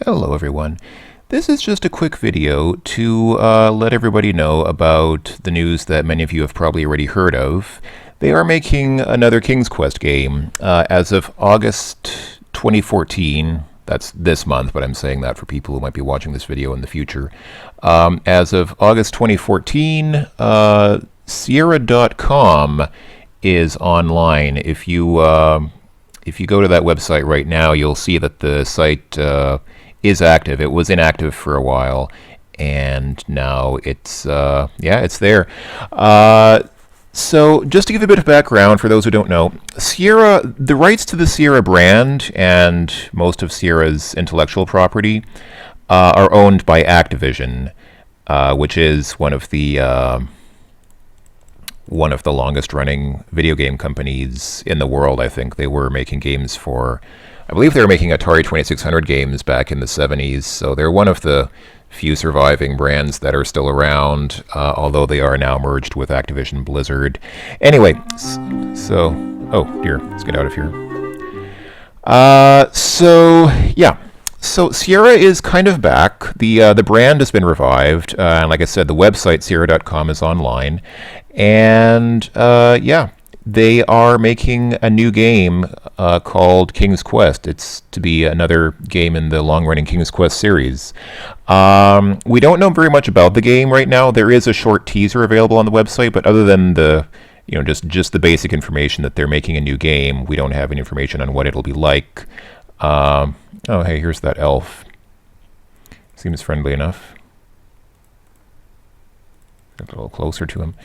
Hello everyone. This is just a quick video to let everybody know about the news that many of you have probably already heard of. They are making another King's Quest game as of August 2014. That's this month, but I'm saying that for people who might be watching this video in the future. As of August 2014, Sierra.com is online. If you go to that website right now, you'll see that the site is active. It was inactive for a while, and now it's it's there. So just to give a bit of background for those who don't know, the rights to the Sierra brand and most of Sierra's intellectual property are owned by Activision, which is one of the longest-running video game companies in the world. I think they were making games I believe they were making Atari 2600 games back in the 70s, so they're one of the few surviving brands that are still around, although they are now merged with Activision Blizzard. Anyway, oh dear, let's get out of here. So Sierra is kind of back. The brand has been revived, and like I said, the website Sierra.com is online, and they are making a new game called King's Quest. It's to be another game in the long-running King's Quest series. We don't know very much about the game right now. There is a short teaser available on the website, but other than just the basic information that they're making a new game, we don't have any information on what it'll be like. Oh, hey, here's that elf. Seems friendly enough. Get a little closer to him.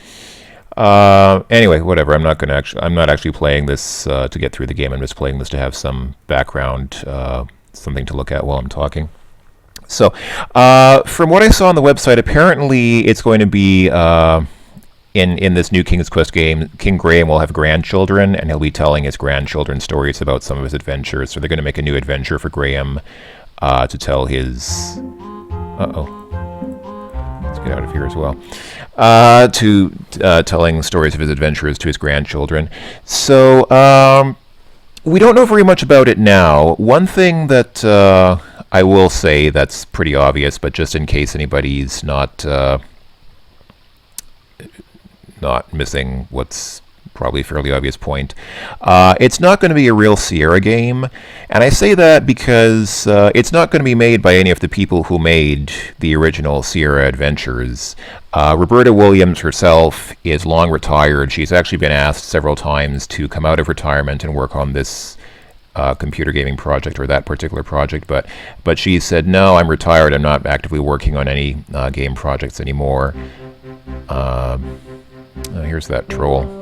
Anyway, whatever. I'm not actually playing this to get through the game. I'm just playing this to have some background, something to look at while I'm talking. So, from what I saw on the website, apparently it's going to be in this new King's Quest game, King Graham will have grandchildren, and he'll be telling his grandchildren stories about some of his adventures. So they're going to make a new adventure for Graham to tell his... Let's get out of here as well. Telling stories of his adventures to his grandchildren. So we don't know very much about it now. One thing that I will say that's pretty obvious, but just in case anybody's not missing what's probably a fairly obvious point, it's not going to be a real Sierra game, and I say that because it's not going to be made by any of the people who made the original Sierra adventures. Roberta Williams herself is long retired. She's actually been asked several times to come out of retirement and work on this computer gaming project or that particular project, but she said, no, I'm retired. I'm not actively working on any game projects anymore. Here's that troll.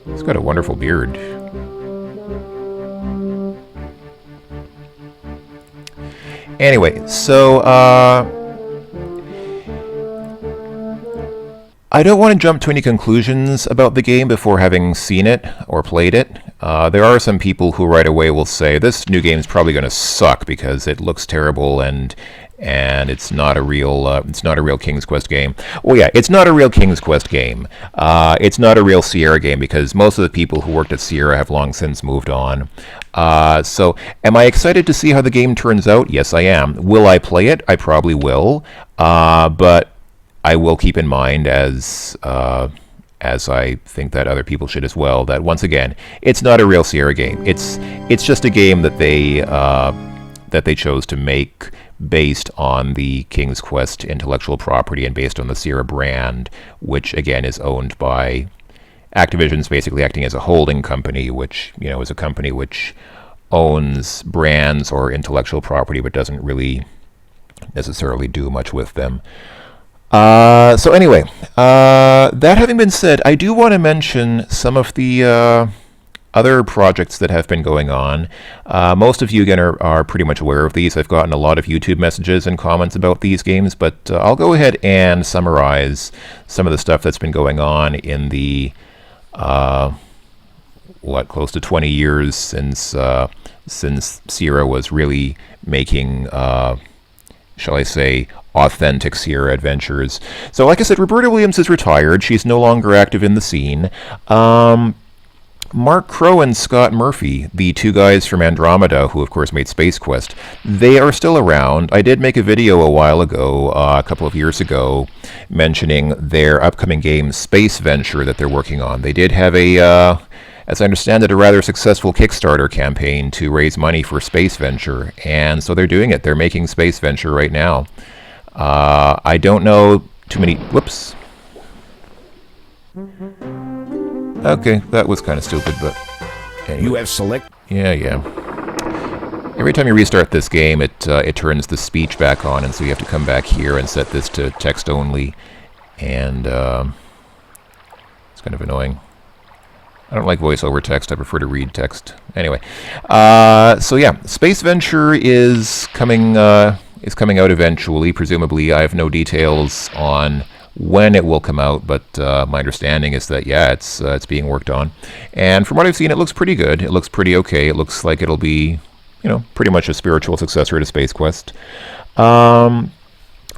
He's got a wonderful beard. Anyway, so I don't want to jump to any conclusions about the game before having seen it or played it. There are some people who right away will say this new game is probably going to suck because it looks terrible and it's not a real King's Quest game. Well, yeah, it's not a real King's Quest game. It's not a real Sierra game because most of the people who worked at Sierra have long since moved on. So, am I excited to see how the game turns out? Yes, I am. Will I play it? I probably will. But I will keep in mind, as I think that other people should as well, that once again, it's not a real Sierra game. It's just a game that they chose to make based on the King's Quest intellectual property and based on the Sierra brand, which again is owned by Activision's basically acting as a holding company, which is a company which owns brands or intellectual property but doesn't really necessarily do much with them. So anyway, that having been said, I do want to mention some of the other projects that have been going on. Most of you, again, are pretty much aware of these. I've gotten a lot of YouTube messages and comments about these games, but I'll go ahead and summarize some of the stuff that's been going on in the, close to 20 years since Sierra was really making, shall I say, authentic Sierra adventures. So like I said, Roberta Williams is retired. She's no longer active in the scene. Mark Crow and Scott Murphy, the two guys from Andromeda, who of course made Space Quest, they are still around. I did make a video a while ago, a couple of years ago, mentioning their upcoming game, Space Venture, that they're working on. They did have as I understand it, a rather successful Kickstarter campaign to raise money for Space Venture, and so they're doing it. They're making Space Venture right now. I don't know too many... Whoops. Okay, that was kind of stupid, but anyway. You have select. Yeah. Every time you restart this game, it turns the speech back on, and so you have to come back here and set this to text only, and it's kind of annoying. I don't like voice over text. I prefer to read text. Anyway, so yeah, Space Venture is coming out eventually. Presumably, I have no details on when it will come out, but my understanding is that, yeah, it's being worked on. And from what I've seen, it looks pretty good. It looks pretty okay. It looks like it'll be, pretty much a spiritual successor to Space Quest. Lorianne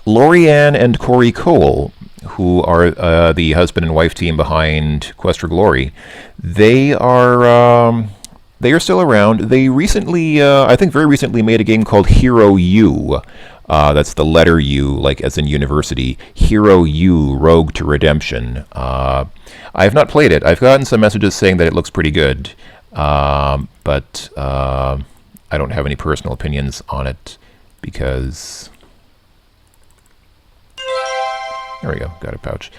and Corey Cole, who are the husband and wife team behind Quest for Glory, they are still around. They recently, I think very recently, made a game called Hero U. That's the letter U, like as in university. Hero U, Rogue to Redemption. I have not played it. I've gotten some messages saying that it looks pretty good, but I don't have any personal opinions on it because... There we go, got a pouch.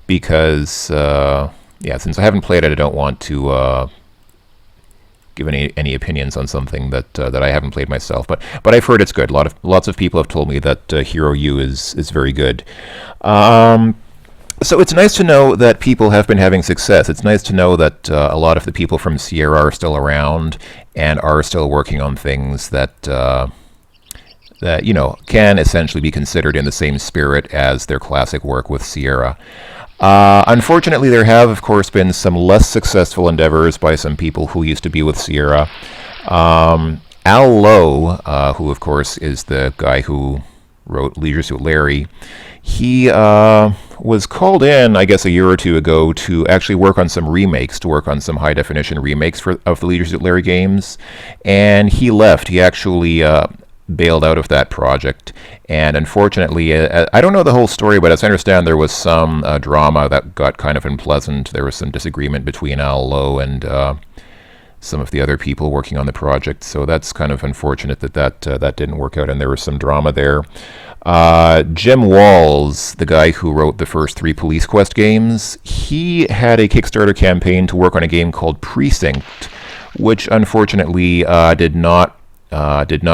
Because, yeah, since I haven't played it, I don't want to... give any opinions on something that I haven't played myself, but I've heard it's good. Lots of people have told me that Hero U is very good. So it's nice to know that people have been having success. It's nice to know that a lot of the people from Sierra are still around and are still working on things that can essentially be considered in the same spirit as their classic work with Sierra. Unfortunately, there have, of course, been some less successful endeavors by some people who used to be with Sierra. Al Lowe, who, of course, is the guy who wrote Leisure Suit Larry, he was called in, I guess, a year or two ago to actually work on some remakes, to work on some high-definition remakes of the Leisure Suit Larry games, and he left. He actually... bailed out of that project, and unfortunately, I don't know the whole story, but as I understand, there was some drama that got kind of unpleasant. There was some disagreement between Al Lowe and some of the other people working on the project, so that's kind of unfortunate that didn't work out, and there was some drama there. Jim Walls, the guy who wrote the first 3 Police Quest games, he had a Kickstarter campaign to work on a game called Precinct, which unfortunately did not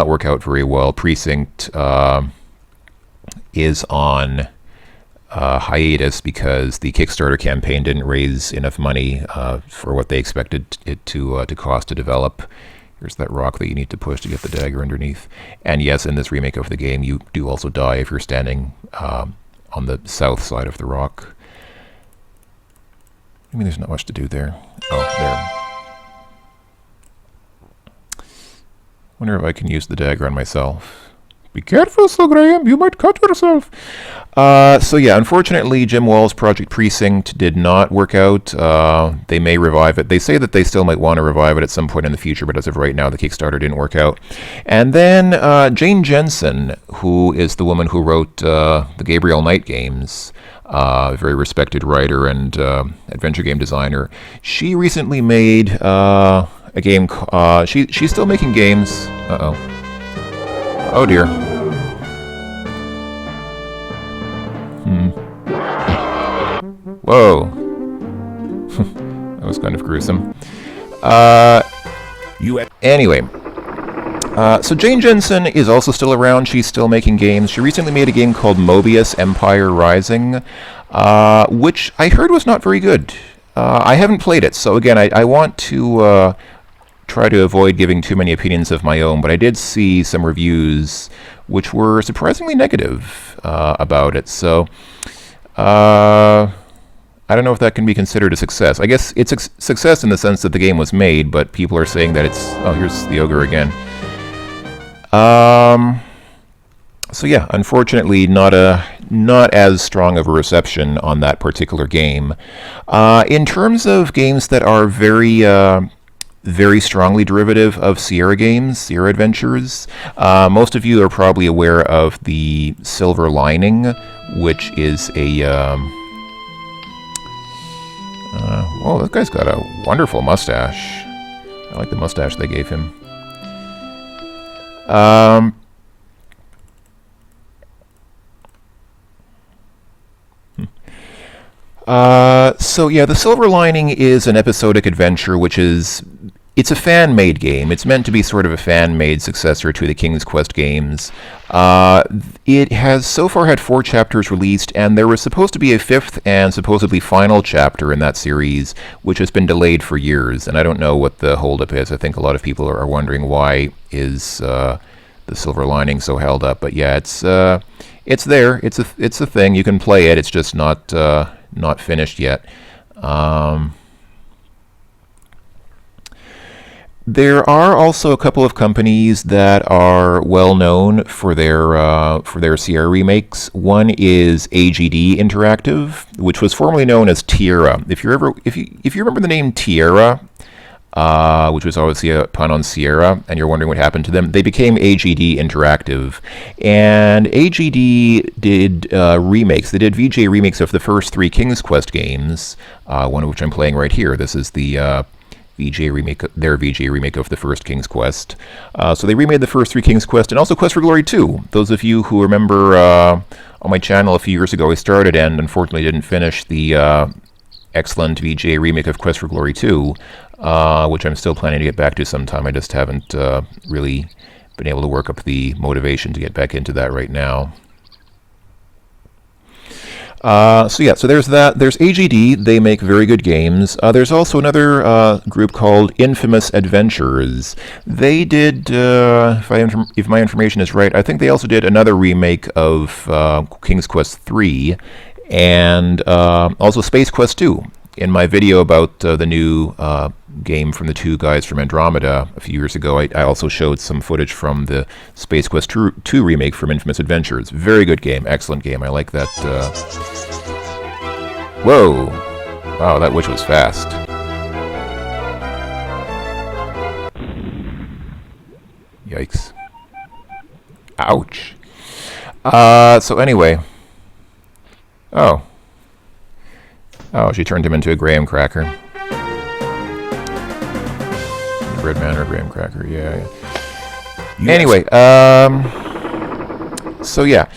work out very well. Precinct is on hiatus because the Kickstarter campaign didn't raise enough money for what they expected it to cost to develop. Here's that rock that you need to push to get the dagger underneath. And yes, in this remake of the game, you do also die if you're standing on the south side of the rock. I mean, there's not much to do there. Oh, there. Wonder if I can use the dagger on myself. Be careful, Sir Graham, you might cut yourself. So yeah, unfortunately, Jim Wall's Project Precinct did not work out. They may revive it. They say that they still might want to revive it at some point in the future, but as of right now, the Kickstarter didn't work out. And then Jane Jensen, who is the woman who wrote the Gabriel Knight games, a very respected writer and adventure game designer, she recently made... a game. She's still making games. Uh-oh. Oh dear. Whoa. That was kind of gruesome. Anyway. So Jane Jensen is also still around. She's still making games. She recently made a game called Mobius Empire Rising, which I heard was not very good. I haven't played it, so again, I want to try to avoid giving too many opinions of my own, but I did see some reviews which were surprisingly negative about it, so I don't know if that can be considered a success. I guess it's a success in the sense that the game was made, but people are saying that it's... Oh, here's the ogre again. So yeah, unfortunately, not a not as strong of a reception on that particular game. In terms of games that are very strongly derivative of Sierra games, Sierra Adventures. Most of you are probably aware of the Silver Lining, which is a... oh, this guy's got a wonderful mustache. I like the mustache they gave him. So yeah, The Silver Lining is an episodic adventure, it's a fan-made game. It's meant to be sort of a fan-made successor to the King's Quest games. It has so far had 4 chapters released, and there was supposed to be a 5th and supposedly final chapter in that series, which has been delayed for years, and I don't know what the holdup is. I think a lot of people are wondering why is The Silver Lining so held up, but yeah, it's there. It's a thing. You can play it. It's just not finished yet. There are also a couple of companies that are well known for their Sierra remakes. One is AGD Interactive, which was formerly known as Tierra. If you remember the name Tierra, which was obviously a pun on Sierra, and you're wondering what happened to them, they became AGD Interactive. And AGD did remakes. They did VJ remakes of the first 3 King's Quest games, one of which I'm playing right here. This is the their VJ remake of the first King's Quest. So they remade the first 3 King's Quest, and also Quest for Glory 2. Those of you who remember on my channel a few years ago, I started and unfortunately didn't finish the excellent VJ remake of Quest for Glory 2, which I'm still planning to get back to sometime. I just haven't really been able to work up the motivation to get back into that right now. So there's that. There's AGD. They make very good games. There's also another group called Infamous Adventures. They did, if my information is right, I think they also did another remake of King's Quest 3 and also Space Quest 2. In my video about the new game from the 2 guys from Andromeda a few years ago, I also showed some footage from the Space Quest 2 remake from Infamous Adventures. Very good game, excellent game. I like that. Whoa! Wow, that witch was fast. Yikes. Ouch. So anyway. Oh, she turned him into a graham cracker. Bread man or graham cracker, yeah. Yes. Anyway, so yeah.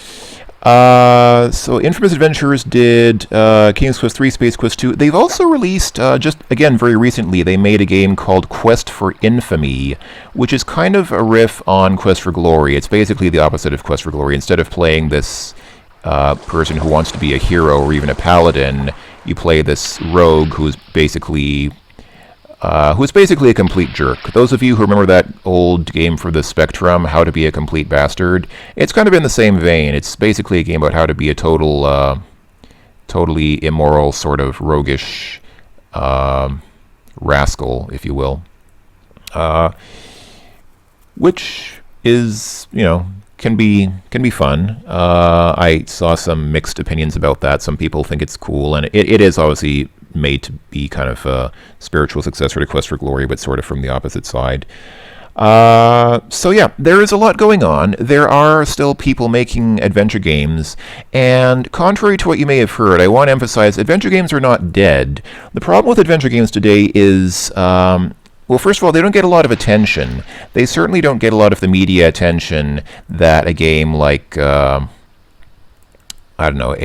So Infamous Adventures did King's Quest 3, Space Quest 2. They've also released, just again very recently, they made a game called Quest for Infamy, which is kind of a riff on Quest for Glory. It's basically the opposite of Quest for Glory. Instead of playing this person who wants to be a hero or even a paladin, you play this rogue who's basically a complete jerk. Those of you who remember that old game for the Spectrum, How to Be a Complete Bastard, it's kind of in the same vein. It's basically a game about how to be a totally immoral, sort of roguish rascal, if you will. Which is, can be fun. I saw some mixed opinions about that. Some people think it's cool, and it is obviously made to be kind of a spiritual successor to Quest for Glory, but sort of from the opposite side. So yeah, there is a lot going on. There are still people making adventure games, and contrary to what you may have heard, I want to emphasize adventure games are not dead. The problem with adventure games today is, well, first of all, they don't get a lot of attention. They certainly don't get a lot of the media attention that a game like, I don't know,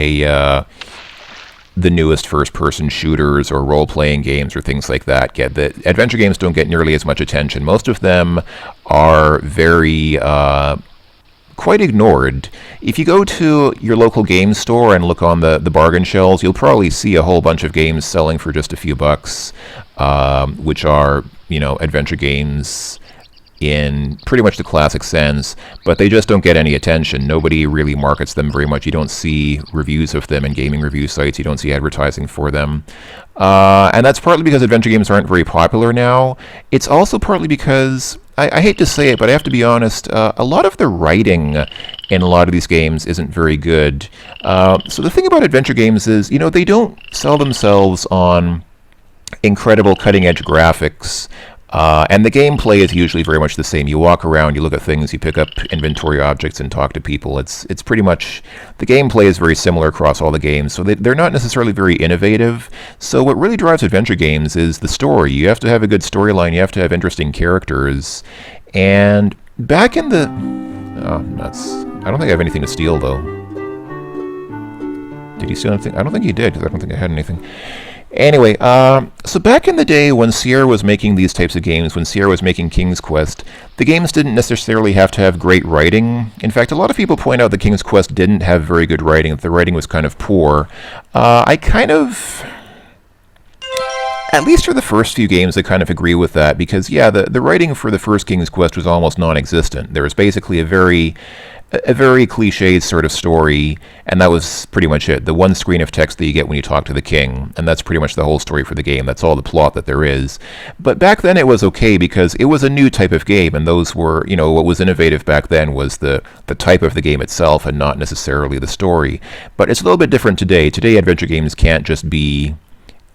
the newest first-person shooters or role-playing games or things like that get. The adventure games don't get nearly as much attention. Most of them are very quite ignored. If you go to your local game store and look on the bargain shelves, you'll probably see a whole bunch of games selling for just a few bucks, which are, adventure games in pretty much the classic sense, but they just don't get any attention. Nobody really markets them very much. You don't see reviews of them in gaming review sites. You don't see advertising for them. And that's partly because adventure games aren't very popular now. It's also partly because I hate to say it, but I have to be honest. A lot of the writing in a lot of these games isn't very good. So the thing about adventure games is, they don't sell themselves on incredible cutting-edge graphics. And the gameplay is usually very much the same. You walk around, you look at things, you pick up inventory objects, and talk to people. It's pretty much, the gameplay is very similar across all the games, so they're not necessarily very innovative. So what really drives adventure games is the story. You have to have a good storyline, you have to have interesting characters. And back in the... Oh, nuts. I don't think I have anything to steal, though. Did he steal anything? I don't think he did, because I don't think I had anything. Anyway, so back in the day when Sierra was making these types of games, when Sierra was making King's Quest, the games didn't necessarily have to have great writing. In fact, a lot of people point out that King's Quest didn't have very good writing, that the writing was kind of poor. I kind of... At least for the first few games, I kind of agree with that, because, yeah, the writing for the first King's Quest was almost non-existent. There was basically a very cliched sort of story, and that was pretty much it. The one screen of text that you get when you talk to the king, and that's pretty much the whole story for the game. That's all the plot that there is. But back then it was okay because it was a new type of game, and those were, what was innovative back then was the type of the game itself and not necessarily the story. But it's a little bit different today. Today adventure games can't just be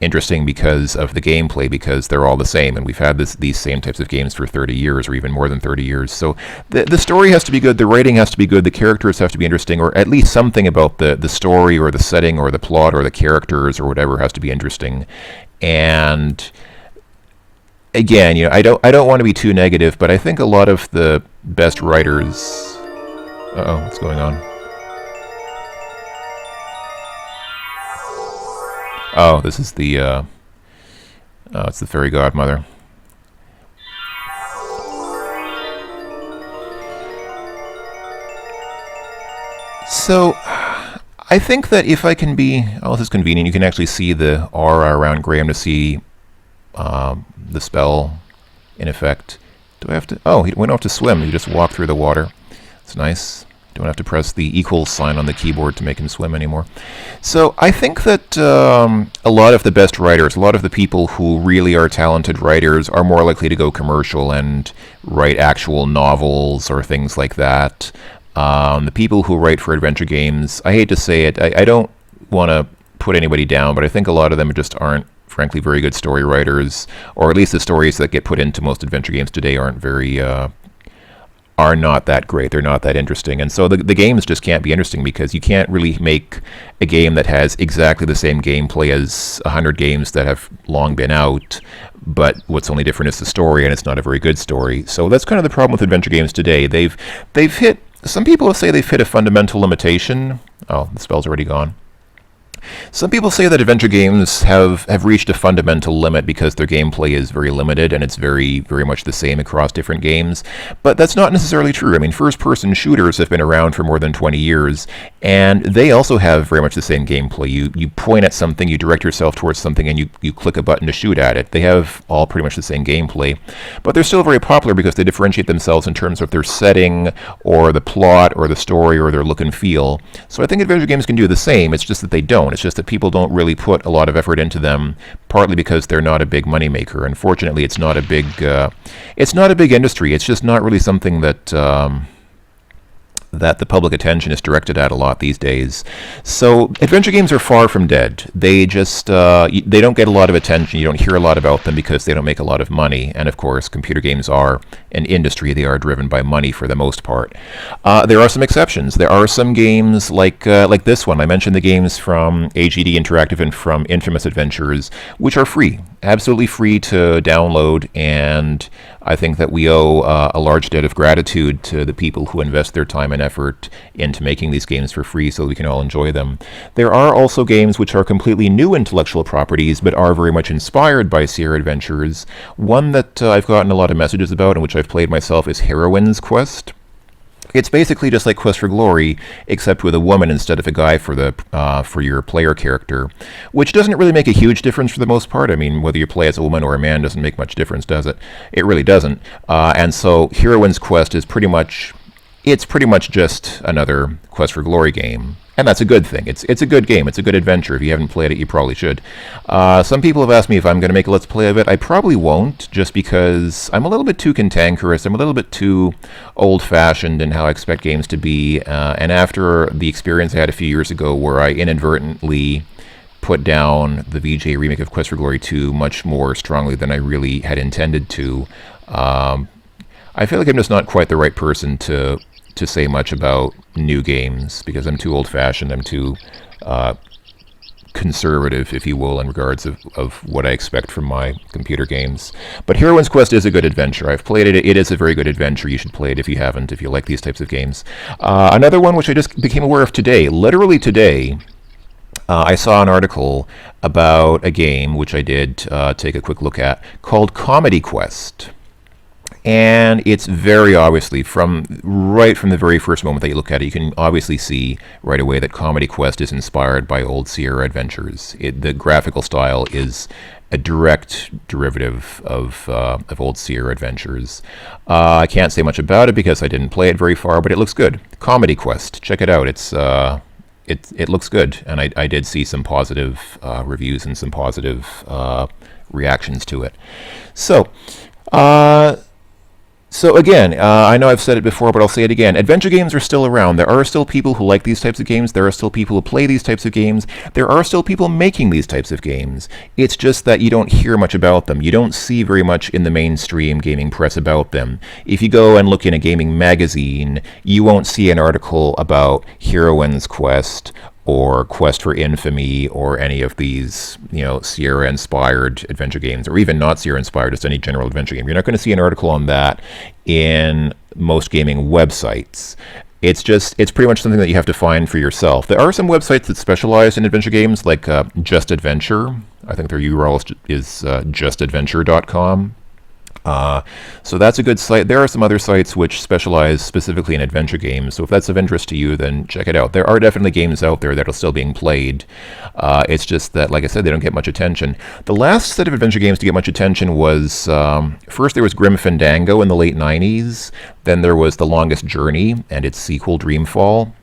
interesting because of the gameplay, because they're all the same, and we've had these same types of games for 30 years or even more than 30 years. So the story has to be good, the writing has to be good, the characters have to be interesting, or at least something about the story or the setting or the plot or the characters or whatever has to be interesting. And again, I don't want to be too negative, but I think a lot of the best writers... Uh-oh, what's going on? Oh, this is the, it's the fairy godmother. So, I think that if I can be, this is convenient, you can actually see the aura around Graham to see the spell in effect. Do I have to, we don't have to swim, you just walk through the water. It's nice. Don't have to press the equals sign on the keyboard to make him swim anymore. So I think that a lot of the best writers, a lot of the people who really are talented writers are more likely to go commercial and write actual novels or things like that. The people who write for adventure games, I hate to say it, I don't want to put anybody down, but I think a lot of them just aren't, frankly, very good story writers, or at least the stories that get put into most adventure games today aren't very... are not that great. They're not that interesting. And so the games just can't be interesting because you can't really make a game that has exactly the same gameplay as 100 games that have long been out, but what's only different is the story, and it's not a very good story. So that's kind of the problem with adventure games today. They've hit, some people say they've hit a fundamental limitation. Oh, the spell's already gone. Some people say that adventure games have reached a fundamental limit because their gameplay is very limited and it's very, very much the same across different games. But that's not necessarily true. I mean, first-person shooters have been around for more than 20 years, and they also have very much the same gameplay. You point at something, you direct yourself towards something, and you click a button to shoot at it. They have all pretty much the same gameplay. But they're still very popular because they differentiate themselves in terms of their setting, or the plot, or the story, or their look and feel. So I think adventure games can do the same. It's just that they don't. It's just that people don't really put a lot of effort into them, partly because they're not a big moneymaker. Unfortunately, it's not a big industry. It's just not really something that that the public attention is directed at a lot these days. So adventure games are far from dead. They just they don't get a lot of attention. You don't hear a lot about them because they don't make a lot of money. And of course, computer games are an industry. They are driven by money for the most part. There are some exceptions. There are some games like this one. I mentioned the games from AGD Interactive and from Infamous Adventures, which are free, absolutely free to download, and I think that we owe a large debt of gratitude to the people who invest their time and effort into making these games for free so we can all enjoy them. There are also games which are completely new intellectual properties but are very much inspired by Sierra Adventures. One that I've gotten a lot of messages about and which I've played myself is Heroine's Quest. It's basically just like Quest for Glory, except with a woman instead of a guy for your player character, which doesn't really make a huge difference for the most part. I mean, whether you play as a woman or a man doesn't make much difference, does it? It really doesn't. And so Heroine's Quest is pretty much just another Quest for Glory game. And that's a good thing. It's a good game. It's a good adventure. If you haven't played it, you probably should. Some people have asked me if I'm going to make a Let's Play of it. I probably won't, just because I'm a little bit too cantankerous. I'm a little bit too old-fashioned in how I expect games to be. And after the experience I had a few years ago where I inadvertently put down the VJ remake of Quest for Glory 2 much more strongly than I really had intended to, I feel like I'm just not quite the right person to say much about new games, because I'm too old-fashioned, I'm too conservative, if you will, in regards of what I expect from my computer games. But Heroine's Quest is a good adventure. I've played it. It is a very good adventure. You should play it if you haven't, if you like these types of games. Another one which I just became aware of today, literally today, I saw an article about a game, which I did take a quick look at, called Comedy Quest. And it's very obviously, right from the very first moment that you look at it, you can obviously see right away that Comedy Quest is inspired by old Sierra adventures. The graphical style is a direct derivative of old Sierra adventures. I can't say much about it because I didn't play it very far, but it looks good. Comedy Quest, check it out. It looks good, and I did see some positive reviews and some positive reactions to it. So again, I know I've said it before, but I'll say it again. Adventure games are still around. There are still people who like these types of games. There are still people who play these types of games. There are still people making these types of games. It's just that you don't hear much about them. You don't see very much in the mainstream gaming press about them. If you go and look in a gaming magazine, you won't see an article about Heroine's Quest or Quest for Infamy, or any of these, Sierra-inspired adventure games, or even not Sierra-inspired, just any general adventure game. You're not going to see an article on that in most gaming websites. It's pretty much something that you have to find for yourself. There are some websites that specialize in adventure games, like Just Adventure. I think their URL is justadventure.com. So that's a good site. There are some other sites which specialize specifically in adventure games, so if that's of interest to you, then check it out. There are definitely games out there that are still being played. It's just that, like I said, they don't get much attention. The last set of adventure games to get much attention was, first there was Grim Fandango in the late 90s, then there was The Longest Journey and its sequel, Dreamfall,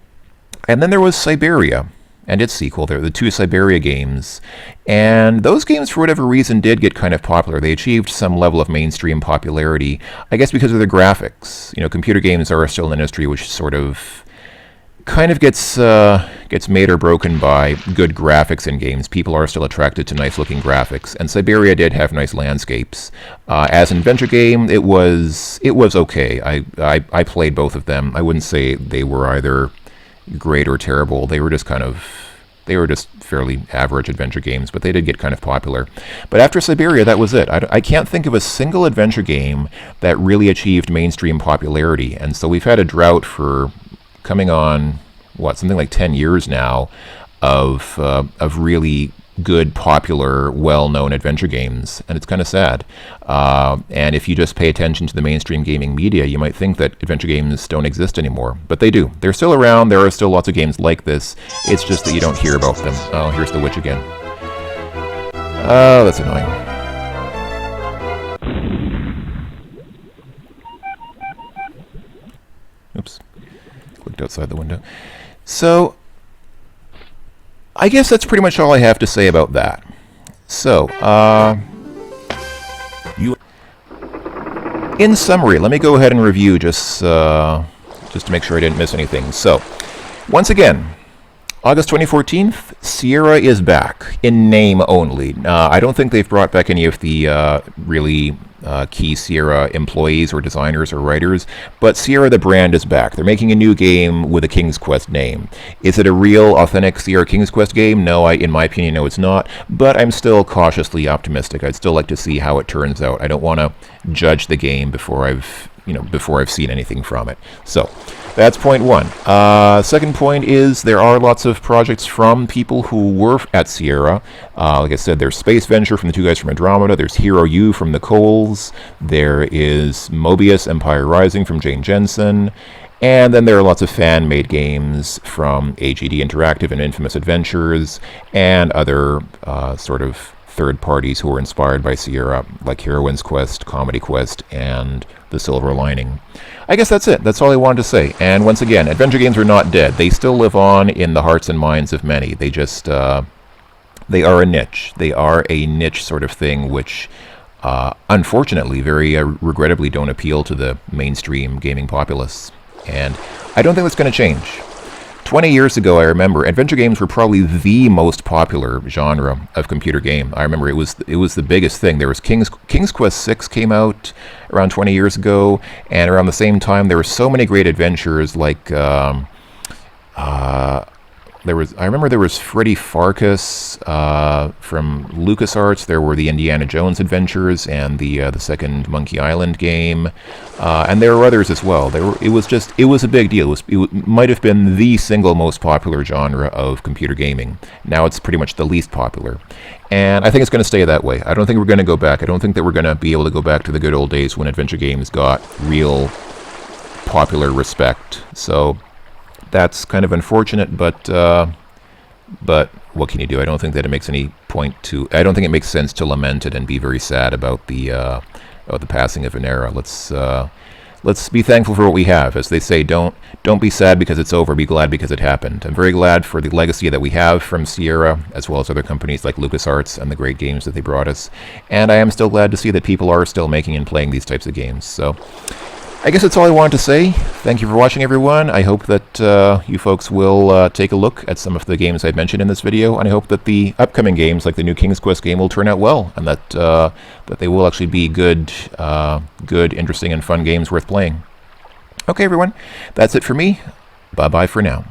and then there was Siberia and its sequel. They're the two Siberia games. And those games, for whatever reason, did get kind of popular. They achieved some level of mainstream popularity, I guess because of their graphics. Computer games are still an industry which sort of kind of gets made or broken by good graphics in games. People are still attracted to nice-looking graphics, and Siberia did have nice landscapes. As an adventure game, it was okay. I played both of them. I wouldn't say they were either great or terrible. They were just fairly average adventure games, but they did get kind of popular. But after Siberia, that was it. I can't think of a single adventure game that really achieved mainstream popularity, and so we've had a drought for coming on, something like 10 years now of really good, popular, well-known adventure games, and it's kind of sad. And if you just pay attention to the mainstream gaming media, you might think that adventure games don't exist anymore, but they do. They're still around. There are still lots of games like this. It's just that you don't hear about them. Oh, here's the witch again. Oh, that's annoying. Oops. Clicked outside the window. So I guess that's pretty much all I have to say about that. So, in summary, let me go ahead and review just to make sure I didn't miss anything. So, once again, August 2014, Sierra is back, in name only. I don't think they've brought back any of the really key Sierra employees or designers or writers, but Sierra the brand is back. They're making a new game with a King's Quest name. Is it a real, authentic Sierra King's Quest game? No, in my opinion, no, it's not, but I'm still cautiously optimistic. I'd still like to see how it turns out. I don't want to judge the game before I've seen anything from it. So that's point one. Second point is there are lots of projects from people who were at Sierra. Like I said, there's Space Venture from the two guys from Andromeda. There's Hero U from the Coles. There is Mobius Empire Rising from Jane Jensen. And then there are lots of fan-made games from AGD Interactive and Infamous Adventures and other sort of third parties who were inspired by Sierra, like Heroine's Quest, Comedy Quest, and The Silver Lining. I guess that's it. That's all I wanted to say. And once again, adventure games are not dead. They still live on in the hearts and minds of many. They just, they are a niche. They are a niche sort of thing, which unfortunately, very regrettably, don't appeal to the mainstream gaming populace. And I don't think that's going to change. 20 years ago, I remember, adventure games were probably the most popular genre of computer game. I remember it was the biggest thing. There was King's Quest 6 came out around 20 years ago, and around the same time, there were so many great adventures like I remember there was Freddy Farkas from LucasArts. There were the Indiana Jones adventures and the second Monkey Island game, and there were others as well. It was a big deal. It might have been the single most popular genre of computer gaming. Now it's pretty much the least popular, and I think it's going to stay that way. I don't think we're going to go back. I don't think that we're going to be able to go back to the good old days when adventure games got real popular respect. So that's kind of unfortunate, but what can you do? I don't think that it makes any point to. I don't think it makes sense to lament it and be very sad about the passing of an era. Let's be thankful for what we have, as they say. Don't be sad because it's over. Be glad because it happened. I'm very glad for the legacy that we have from Sierra, as well as other companies like LucasArts and the great games that they brought us. And I am still glad to see that people are still making and playing these types of games. So I guess that's all I wanted to say. Thank you for watching, everyone. I hope that you folks will take a look at some of the games I've mentioned in this video, and I hope that the upcoming games, like the new King's Quest game, will turn out well, and that they will actually be good, interesting, and fun games worth playing. Okay, everyone, that's it for me. Bye-bye for now.